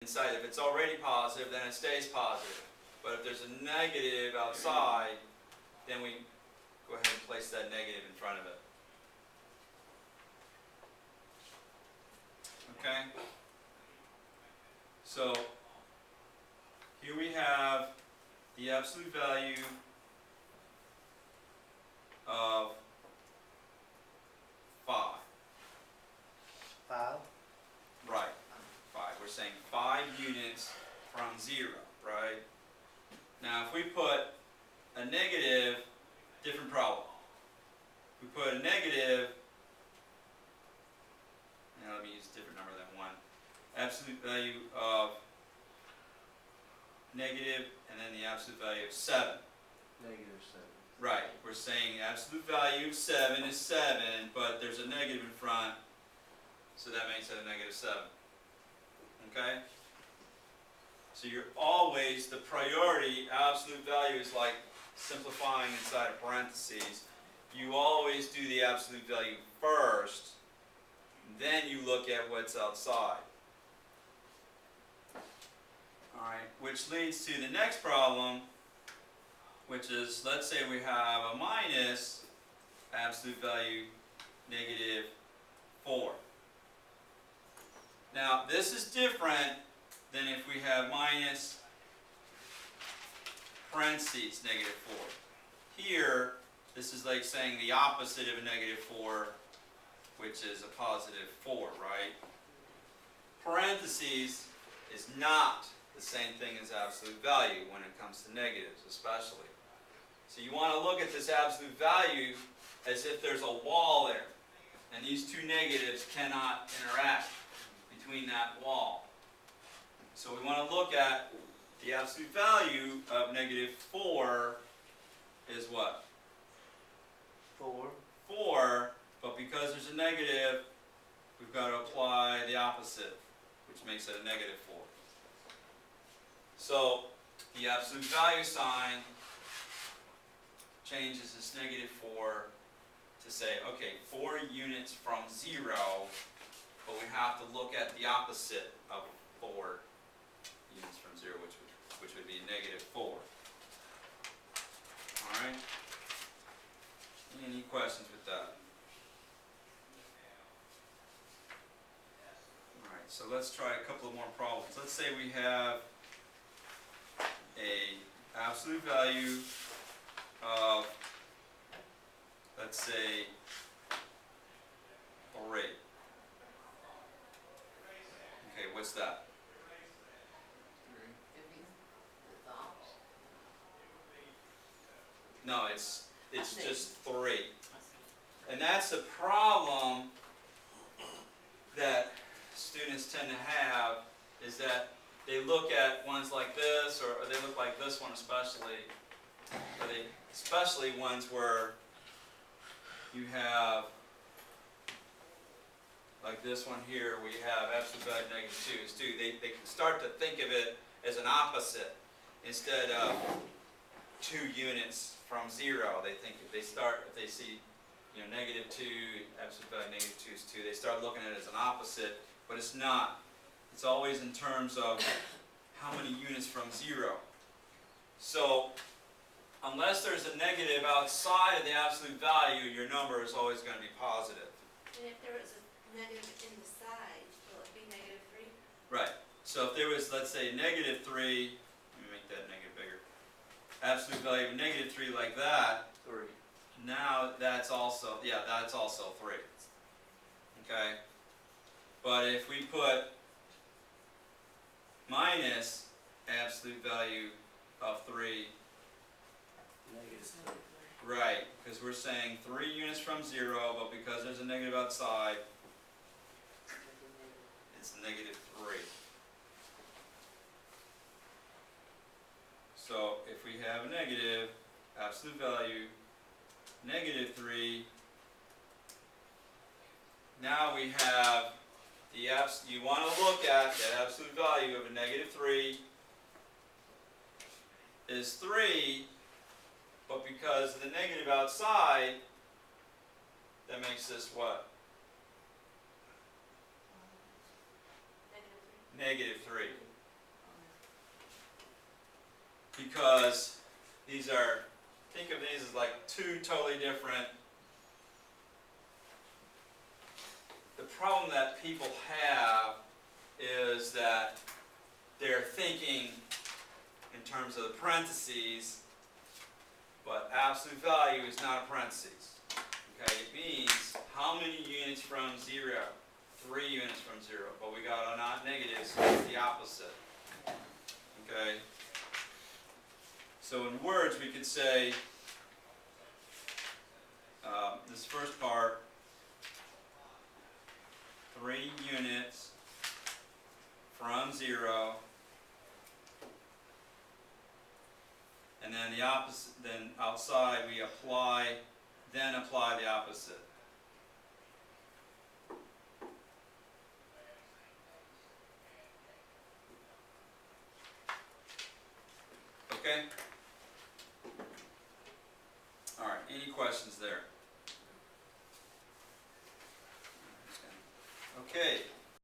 inside. If it's already positive, then it stays positive. But if there's a negative outside, then we go ahead and place that negative in front of it. Okay? So, here we have the absolute value of 5. 5? Right. 5. We're saying 5 units from 0, right? Now, if we put a negative, different problem. If we put a negative, now let me use a different number than 1. Absolute value of negative, and then the absolute value of 7. Negative 7. Right. We're saying absolute value of 7 is 7, but there's a negative in front, so that makes it a negative 7. Okay? So you're always, the priority absolute value is like simplifying inside of parentheses. You always do the absolute value first, then you look at what's outside. Alright, which leads to the next problem, which is, let's say we have a minus absolute value negative 4. Now, this is different than if we have minus parentheses negative 4. Here, this is like saying the opposite of a negative 4, which is a positive 4, right? Parentheses is not the same thing as absolute value when it comes to negatives, especially. So you want to look at this absolute value as if there's a wall there, and these two negatives cannot interact between that wall. So we want to look at the absolute value of negative 4 is what? 4. 4, but because there's a negative, we've got to apply the opposite, which makes it a negative 4. So the absolute value sign changes this negative 4 to say, okay, 4 units from 0, but we have to look at the opposite of 4 units from 0, which would be negative 4. Alright? Any questions with that? Alright, so let's try a couple of more problems. Let's say we have a absolute value of, let's say, 3. Okay, what's that? 3. No, it's just 3. And that's the problem that students tend to have, is that they look at ones like this, or they look like this one especially, or especially ones where you have, like this one here, where you have absolute value negative 2 is 2. They can start to think of it as an opposite instead of 2 units from 0. They think if they start, if they see, you know, negative 2, absolute value negative 2 is 2, they start looking at it as an opposite, but it's not. It's always in terms of how many units from 0. So, unless there's a negative outside of the absolute value, your number is always going to be positive. And if there was a negative in the side, will it be negative 3? Right. So if there was, let's say, negative 3, let me make that negative bigger. Absolute value of negative 3 like that. 3. Now that's also, yeah, that's also 3. Okay? But if we put minus absolute value of 3, Negative 3. right, because we're saying 3 units from 0, but because there's a negative outside, it's negative 3. So if we have a negative absolute value, negative 3, now we have the you want to look at the absolute value of a negative 3 is 3, but because of the negative outside, that makes this what? Negative 3. Negative 3. because these are, think of these as like two totally different. The problem that people have is that they're thinking in terms of the parentheses, but absolute value is not a parentheses. Okay, it means how many units from 0? 3 units from 0, but we got a not negative, so it's the opposite. Okay, so in words we could say this first part, 3 units from 0, and then the opposite, then outside we apply the opposite. Okay? Alright, any questions there? Okay.